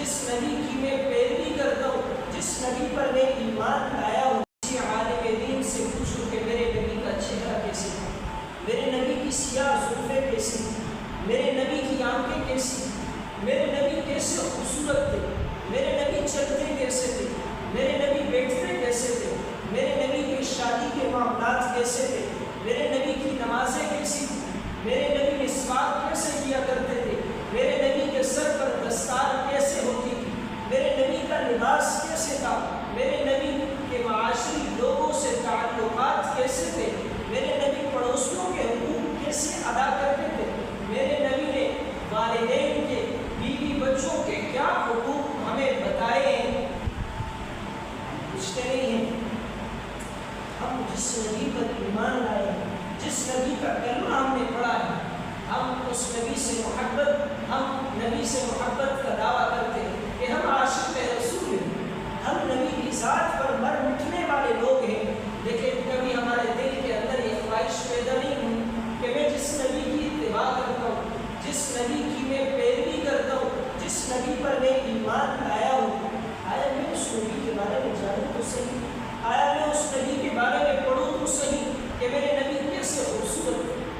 جس نبی کی میں پیروی کرتا ہوں، جس نبی پر میں ایمان لایا ہوں، کسی عالم دین سے پوچھوں کہ میرے نبی کا چہرہ کیسے تھا، میرے نبی کی سیاہ زلفیں کیسی تھی، میرے نبی کی آنکھیں کیسی، میرے نبی کیسے خوبصورت تھے، میرے نبی چلتے کیسے تھے، میرے نبی بیٹھتے کیسے تھے، میرے نبی کی شادی کے معاملات کیسے تھے، میرے نبی کی نمازیں کیسی تھیں، میرے نبی مسواک کیسے کیا کرتے تھے، میرے نبی کے سر پر دستار کیسے ہوتی تھی، میرے نبی کا لباس کیسے تھا، میرے نبی کے معاشری لوگوں سے تعلقات کیسے تھے، میرے نبی پڑوسیوں کے حقوق کیسے ادا کرتے تھے، میرے نبی نے والدین کے، بیوی بچوں کے کیا حقوق ہمیں بتائے ہیں، پوچھتے نہیں ہیں۔ ہم جس نبی پر ایمان لائے ہیں، جس نبی کا کلمہ ہم نے پڑھا ہے، ہم اس نبی سے محبت، ہم نبی سے محبت کا دعویٰ کرتے ہیں کہ ہم